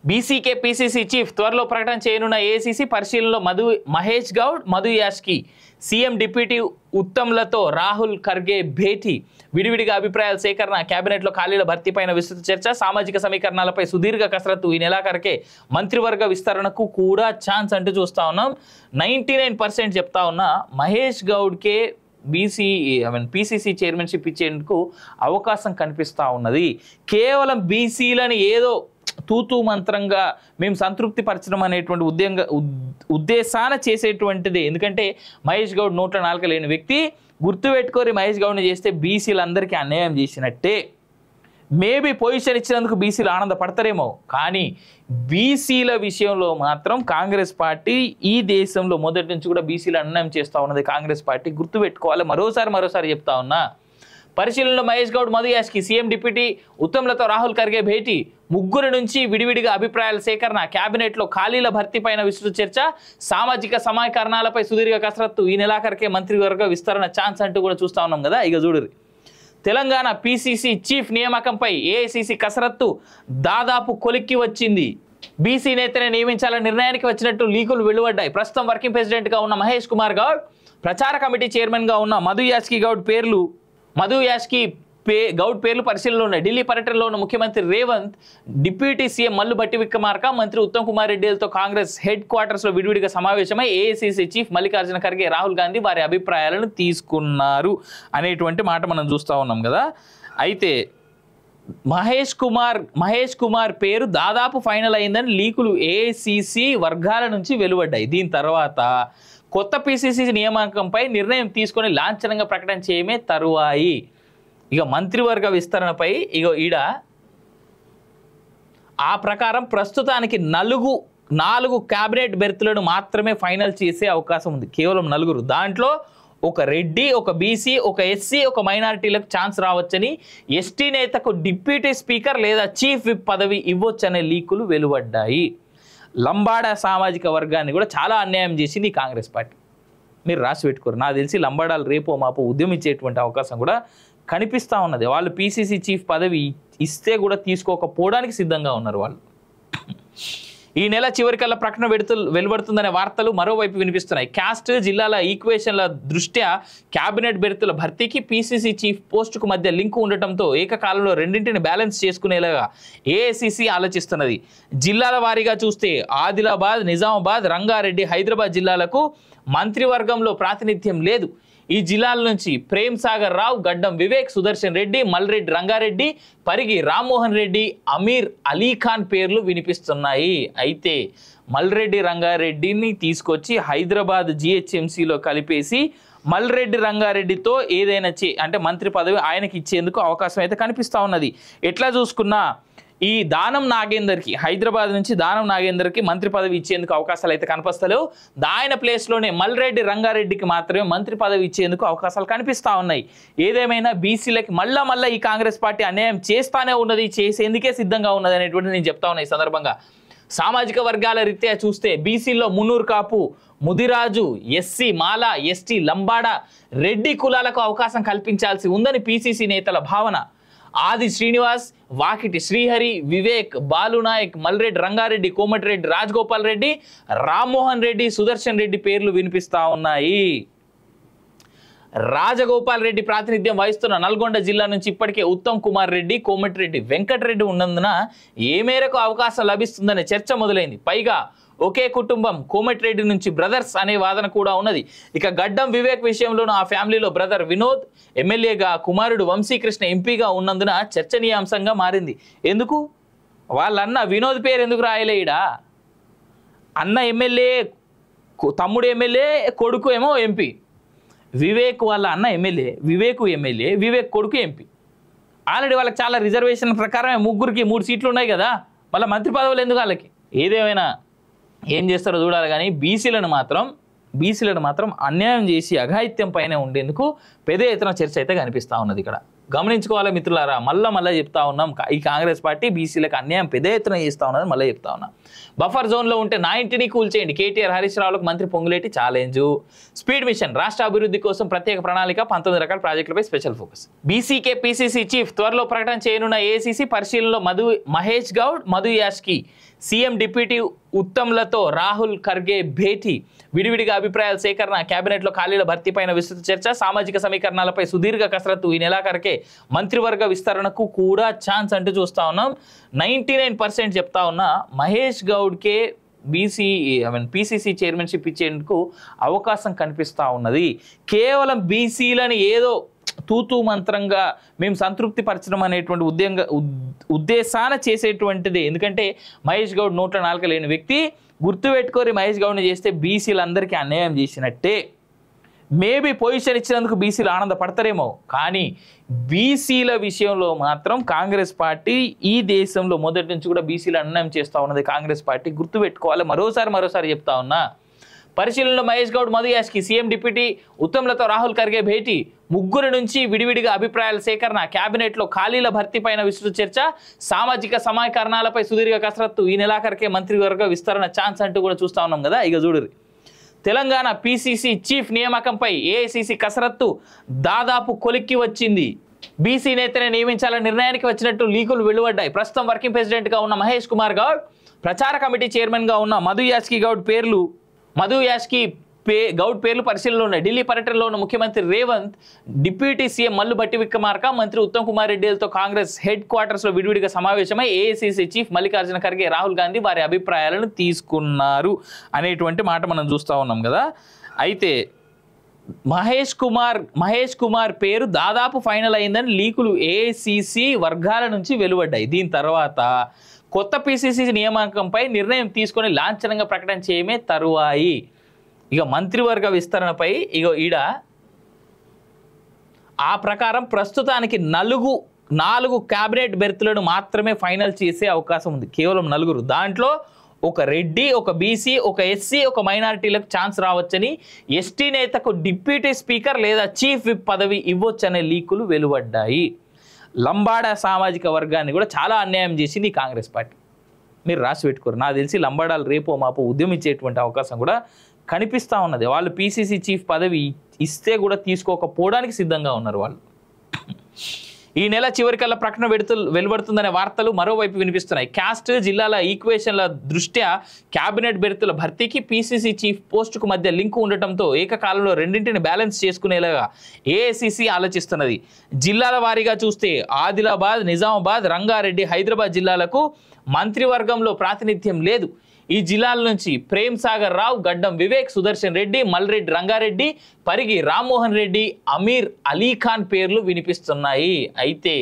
BCK PCC chief త్వరలో ప్రకటన చేయనున్న ఏఐసీసీ పరిశీలనలో మహేష్ గౌడ్, మధు యాష్కి, సీఎం డిప్యూటీ ఉత్తమ్లతో రాహుల్ ఖర్గే భేటీ, విడివిడిగా అభిప్రాయాల సేకరణ, కేబినెట్లో ఖాళీల భర్తీపైన విస్తృత చర్చ, సామాజిక సమీకరణాలపై సుదీర్ఘ కసరత్తు, ఈ నెలాఖరుకే మంత్రివర్గ విస్తరణకు కూడా ఛాన్స్ అంటూ చూస్తా ఉన్నాం. 99% చెప్తా ఉన్నా మహేష్ గౌడ్కే పీసీసీ చైర్మన్షిప్ ఇచ్చేందుకు అవకాశం కనిపిస్తూ ఉన్నది. కేవలం బీసీలని ఏదో తూతూ మంత్రంగా మేము సంతృప్తి పరచడం అనేటువంటి ఉద్దేశాన చేసేటువంటిది. ఎందుకంటే మహేష్ గౌడ్ నోట్ల నాలుక లేని వ్యక్తి. గుర్తుపెట్టుకోరి, మహేష్ గౌడ్ని చేస్తే బీసీలందరికీ అన్యాయం చేసినట్టే. మేబీ పొజిషన్ ఇచ్చినందుకు బీసీలు ఆనందపడతారేమో, కానీ బీసీల విషయంలో మాత్రం కాంగ్రెస్ పార్టీ ఈ దేశంలో మొదటి నుంచి కూడా బీసీలు అన్యాయం చేస్తూ ఉన్నది కాంగ్రెస్ పార్టీ. గుర్తుపెట్టుకోవాలి. మరోసారి చెప్తా ఉన్నా, పరిశీలనలో మహేష్ గౌడ్, మధు యాష్కి, సీఎం డిప్యూటీ ఉత్తమ్లతో రాహుల్ ఖర్గే భేటీ, ముగ్గురు నుంచి విడివిడిగా అభిప్రాయాల సేకరణ, కేబినెట్లో ఖాళీల భర్తీపైన విస్తృత చర్చ, సామాజిక సమీకరణాలపై సుదీర్ఘ కసరత్తు, ఈ నెలాఖరుకే మంత్రివర్గ విస్తరణ ఛాన్స్ అంటూ కూడా చూస్తా ఉన్నాం కదా. ఇక చూడరు, తెలంగాణ పీసీసీ చీఫ్ నియామకంపై ఏఐసీసీ కసరత్తు దాదాపు కొలిక్కి వచ్చింది. బీసీ నేతనే నియమించాలని నిర్ణయానికి వచ్చినట్టు లీకులు వెలువడ్డాయి. ప్రస్తుతం వర్కింగ్ ప్రెసిడెంట్గా ఉన్న మహేష్ కుమార్ గౌడ్, ప్రచార కమిటీ చైర్మన్గా ఉన్న మధు యాష్కి గౌడ్ పేర్లు పరిశీలనలో ఉన్నాయి. ఢిల్లీ పర్యటనలో ఉన్న ముఖ్యమంత్రి రేవంత్, డిప్యూటీ సీఎం మల్లు భట్టి విక్రమార్క, మంత్రి ఉత్తమ్ కుమార్ రెడ్డిలతో కాంగ్రెస్ హెడ్ క్వార్టర్స్లో విడివిడిగా సమావేశమై ఏఐసీసీ చీఫ్ మల్లికార్జున ఖర్గే, రాహుల్ గాంధీ వారి అభిప్రాయాలను తీసుకున్నారు అనేటువంటి మాట మనం చూస్తూ ఉన్నాం కదా. అయితే మహేష్ కుమార్ పేరు దాదాపు ఫైనల్ అయిందని లీకులు ఏఐసీసీ వర్గాల నుంచి వెలువడ్డాయి. దీని తర్వాత కొత్త పీసీసీ నియామకంపై నిర్ణయం తీసుకొని లాంఛనంగా ప్రకటన చేయమే తరువాయి. ఇక మంత్రివర్గ విస్తరణపై ఈడ ఆ ప్రకారం ప్రస్తుతానికి 4 క్యాబినెట్ బెర్తులను మాత్రమే ఫైనల్ చేసే అవకాశం ఉంది. కేవలం 4. దాంట్లో ఒక రెడ్డి, ఒక బీసీ, ఒక ఎస్సీ, ఒక మైనారిటీలకు ఛాన్స్ రావచ్చని, ఎస్టీ నేతకు డిప్యూటీ స్పీకర్ లేదా చీఫ్ విప్ పదవి ఇవ్వొచ్చనే లీకులు వెలువడ్డాయి. లంబాడా సామాజిక వర్గాన్ని కూడా చాలా అన్యాయం చేసింది ఈ కాంగ్రెస్ పార్టీ. మీరు రాసి పెట్టుకోరు. నాకు తెలిసి లంబాడాలు రేపో మాపో ఉద్యమించేటువంటి అవకాశం కూడా కనిపిస్తూ ఉన్నది. వాళ్ళు పీసీసీ చీఫ్ పదవి ఇస్తే కూడా తీసుకోకపోవడానికి సిద్ధంగా ఉన్నారు వాళ్ళు. ఈ నెల చివరికల్లా ప్రకటన వెలువడుతుందనే వార్తలు మరోవైపు వినిపిస్తున్నాయి. క్యాస్ట్, జిల్లాల ఈక్వేషన్ల దృష్ట్యా క్యాబినెట్ బెర్తుల భర్తీకి పీసీసీ చీఫ్ పోస్టుకు మధ్య లింకు ఉండటంతో ఏకకాలంలో రెండింటిని బ్యాలెన్స్ చేసుకునేలాగా ఏఐసీసీ ఆలోచిస్తున్నది. జిల్లాల వారీగా చూస్తే ఆదిలాబాద్, నిజామాబాద్, రంగారెడ్డి, హైదరాబాద్ జిల్లాలకు మంత్రివర్గంలో ప్రాతినిధ్యం లేదు. ఈ జిల్లాల నుంచి ప్రేమ్ సాగర్ రావు, గడ్డం వివేక్, సుదర్శన్ రెడ్డి, మల్రెడ్డి రంగారెడ్డి, పరిగి రామ్మోహన్ రెడ్డి, అమీర్ అలీఖాన్ పేర్లు వినిపిస్తున్నాయి. అయితే మల్రెడ్డి రంగారెడ్డిని తీసుకొచ్చి హైదరాబాద్ జిహెచ్ఎంసీలో కలిపేసి మల్రెడ్డి రంగారెడ్డితో ఏదైనా అంటే మంత్రి పదవి ఆయనకి ఇచ్చేందుకు అవకాశం అయితే కనిపిస్తూ ఉన్నది. ఎట్లా చూసుకున్నా ఈ దానం నాగేందర్కి, హైదరాబాద్ నుంచి దానం నాగేందర్కి మంత్రి పదవి ఇచ్చేందుకు అవకాశాలు అయితే కనిపిస్తలేవు. ఆయన ప్లేస్లోనే మల్రెడ్డి రంగారెడ్డికి మాత్రమే మంత్రి పదవి ఇచ్చేందుకు అవకాశాలు కనిపిస్తూ ఉన్నాయి. ఏదేమైనా బీసీలకి మళ్ళా ఈ కాంగ్రెస్ పార్టీ అన్యాయం చేస్తానే ఉన్నది, చేసేందుకే సిద్ధంగా ఉన్నది అనేటువంటి నేను చెప్తా ఉన్నా. ఈ సందర్భంగా సామాజిక వర్గాల రీత్యా చూస్తే బీసీలో మున్నూరు కాపు, ముదిరాజు, ఎస్సీ, మాల, ఎస్టీ, లంబాడా, రెడ్డి కులాలకు అవకాశం కల్పించాల్సి ఉందని పీసీసీ నేతల భావన. ఆది శ్రీనివాస్, వాకిటి శ్రీహరి, వివేక్, బాలునాయక్, మల్రెడ్డి రంగారెడ్డి, కోమటిరెడ్డి రాజగోపాల్ రెడ్డి, రామ్మోహన్ రెడ్డి, సుదర్శన్ రెడ్డి పేర్లు వినిపిస్తా ఉన్నాయి. రాజగోపాల్ రెడ్డి ప్రాతినిధ్యం వహిస్తున్న నల్గొండ జిల్లా నుంచి ఇప్పటికే ఉత్తమ్ కుమార్ రెడ్డి, కోమటిరెడ్డి వెంకటరెడ్డి ఉన్నందున ఏ మేరకు అవకాశం లభిస్తుందనే చర్చ మొదలైంది. పైగా ఒకే కుటుంబం, కోమటిరెడ్డి నుంచి బ్రదర్స్ అనే వాదన కూడా ఉన్నది. ఇక గడ్డం వివేక్ విషయంలోనూ ఆ ఫ్యామిలీలో బ్రదర్ వినోద్ ఎమ్మెల్యేగా, కుమారుడు వంశీకృష్ణ ఎంపీగా ఉన్నందున చర్చనీయాంశంగా మారింది. ఎందుకు వాళ్ళన్న వినోద్ పేరు ఎందుకు రాయలేడా? అన్న ఎమ్మెల్యే, తమ్ముడు ఎమ్మెల్యే, కొడుకు ఏమో ఎంపీ. వివేక్ వాళ్ళ అన్న ఎమ్మెల్యే, వివేక్ కొడుకు ఎంపీ. ఆల్రెడీ వాళ్ళకి చాలా రిజర్వేషన్ ప్రకారమే ముగ్గురికి 3 సీట్లు ఉన్నాయి కదా, వాళ్ళ మంత్రి పదవులు ఎందుకు వాళ్ళకి? ఏదేమైనా ఏం చేస్తారో చూడాలి. కానీ బీసీలను మాత్రం అన్యాయం చేసి అఘాయిత్యం పైన ఉండేందుకు పెద్ద ఎత్తున చర్చ అయితే కనిపిస్తూ ఉన్నది ఇక్కడ. గమనించుకోవాలి మిత్రులారా. మళ్ళీ చెప్తా ఉన్నాం, ఈ కాంగ్రెస్ పార్టీ బీసీలకు అన్యాయం పెద్ద ఎత్తున చేస్తూ ఉన్నది. మళ్ళీ చెప్తా ఉన్నాం, బఫర్ జోన్లో ఉంటే 90ని కూల్చేయండి. కేటీఆర్ హరీష్ రావులకు మంత్రి పొంగులేటి ఛాలెంజ్. స్పీడ్ మిషన్ రాష్ట్ర అభివృద్ధి కోసం ప్రత్యేక ప్రణాళిక, 19 రకాల ప్రాజెక్టులపై special focus. BCK PCC chief త్వరలో ప్రకటన చేయనున్న ఏఐసీసీ పరిశీలనలో మహేష్ గౌడ్, మధు యాష్కి. సీఎం డిప్యూటీ ఉత్తమ్లతో రాహుల్ ఖర్గే భేటీ. విడివిడిగా అభిప్రాయాల సేకరణ, కేబినెట్లో ఖాళీల భర్తీపైన విస్తృత చర్చ, సామాజిక సమీకరణాలపై సుదీర్ఘ కసరత్తు. ఈ నెలాఖరుకే మంత్రివర్గ విస్తరణకు కూడా ఛాన్స్ అంటూ చూస్తా ఉన్నాం. 99% చెప్తా ఉన్నా మహేష్ గౌడ్కే పీసీసీ చైర్మన్షిప్ ఇచ్చేందుకు అవకాశం కనిపిస్తూ ఉన్నది. కేవలం బీసీలని ఏదో తూతూ మంత్రంగా మేము సంతృప్తి పరచడం అనేటువంటి ఉద్దేశాన చేసేటువంటిది. ఎందుకంటే మహేష్ గౌడ్ నోట్ల నాలుక లేని వ్యక్తి. గుర్తుపెట్టుకోరి, మహేష్ గౌడ్ని చేస్తే బీసీలందరికీ అన్యాయం చేసినట్టే. మేబీ పొజిషన్ ఇచ్చినందుకు బీసీలు ఆనందపడతారేమో, కానీ బీసీల విషయంలో మాత్రం కాంగ్రెస్ పార్టీ ఈ దేశంలో మొదటి నుంచి కూడా బీసీలు అన్యాయం చేస్తూ ఉన్నది కాంగ్రెస్ పార్టీ. గుర్తుపెట్టుకోవాలి. మరోసారి చెప్తా ఉన్నా, పరిశీలనలో మహేష్ గౌడ్, మధు యాష్కి. సీఎం డిప్యూటీ ఉత్తమ్లతో రాహుల్ ఖర్గే భేటీ. ముగ్గురు నుంచి విడివిడిగా అభిప్రాయాల సేకరణ, కేబినెట్లో ఖాళీల భర్తీపైన విస్తృత చర్చ, సామాజిక సమీకరణాలపై సుదీర్ఘ కసరత్తు. ఈ నెలాఖరుకే మంత్రివర్గ విస్తరణ ఛాన్స్ అంటూ కూడా చూస్తా ఉన్నాం కదా. ఇక చూడరు, తెలంగాణ పీసీసీ చీఫ్ నియామకంపై ఏఐసీసీ కసరత్తు దాదాపు కొలిక్కి వచ్చింది. బీసీ నేతనే నియమించాలని నిర్ణయానికి వచ్చినట్టు లీకులు వెలువడ్డాయి. ప్రస్తుతం వర్కింగ్ ప్రెసిడెంట్గా ఉన్న మహేష్ కుమార్ గౌడ్, ప్రచార కమిటీ చైర్మన్గా ఉన్న మధు యాష్కి గౌడ్ పేర్లు పరిశీలనలో ఉన్నాయి. ఢిల్లీ పర్యటనలో ఉన్న ముఖ్యమంత్రి రేవంత్, డిప్యూటీ సీఎం మల్లు భట్టి విక్రమార్క, మంత్రి ఉత్తమ్ కుమార్ రెడ్డిలతో కాంగ్రెస్ హెడ్ క్వార్టర్స్లో విడివిడిగా సమావేశమై ఏఐసీసీ చీఫ్ మల్లికార్జున ఖర్గే, రాహుల్ గాంధీ వారి అభిప్రాయాలను తీసుకున్నారు అనేటువంటి మాట మనం చూస్తూ ఉన్నాం కదా. అయితే మహేష్ కుమార్ పేరు దాదాపు ఫైనల్ అయిందని లీకులు ఏఐసీసీ వర్గాల నుంచి వెలువడ్డాయి. దీని తర్వాత కొత్త పీసీసీ నియామకంపై నిర్ణయం తీసుకొని లాంఛనంగా ప్రకటన చేయమే తరువాయి. ఇక మంత్రివర్గ విస్తరణపై ఈడ ఆ ప్రకారం ప్రస్తుతానికి 4 క్యాబినెట్ బెర్తులను మాత్రమే ఫైనల్ చేసే అవకాశం ఉంది. కేవలం 4. దాంట్లో ఒక రెడ్డి, ఒక బీసీ, ఒక ఎస్సీ, ఒక మైనారిటీలకు ఛాన్స్ రావచ్చని, ఎస్టీ నేతకు డిప్యూటీ స్పీకర్ లేదా చీఫ్ విప్ పదవి ఇవ్వొచ్చనే లీకులు వెలువడ్డాయి. లంబాడా సామాజిక వర్గాన్ని కూడా చాలా అన్యాయం చేసింది ఈ కాంగ్రెస్ పార్టీ. మీరు రాసి పెట్టుకోరు. నాకు తెలిసి లంబాడాలు రేపో మాపో ఉద్యమించేటువంటి అవకాశం కూడా కనిపిస్తూ ఉన్నది. వాళ్ళు పీసీసీ చీఫ్ పదవి ఇస్తే కూడా తీసుకోకపోవడానికి సిద్ధంగా ఉన్నారు వాళ్ళు. ఈ నెల చివరికల్లా ప్రకటన వెలువడుతుందనే వార్తలు మరోవైపు వినిపిస్తున్నాయి. క్యాస్ట్, జిల్లాల ఈక్వేషన్ల దృష్ట్యా క్యాబినెట్ బెర్తుల భర్తీకి పీసీసీ చీఫ్ పోస్టుకు మధ్య లింకు ఉండటంతో ఏకకాలంలో రెండింటిని బ్యాలెన్స్ చేసుకునేలాగా ఏఐసీసీ ఆలోచిస్తున్నది. జిల్లాల వారీగా చూస్తే ఆదిలాబాద్, నిజామాబాద్, రంగారెడ్డి, హైదరాబాద్ జిల్లాలకు మంత్రివర్గంలో ప్రాతినిధ్యం లేదు. ఈ జిల్లాల నుంచి ప్రేమ్ సాగర్ రావు, గడ్డం వివేక్, సుదర్శన్ రెడ్డి, మల్రెడ్డి రంగారెడ్డి, పరిగి రామ్మోహన్ రెడ్డి, అమీర్ అలీఖాన్ పేర్లు వినిపిస్తున్నాయి. అయితే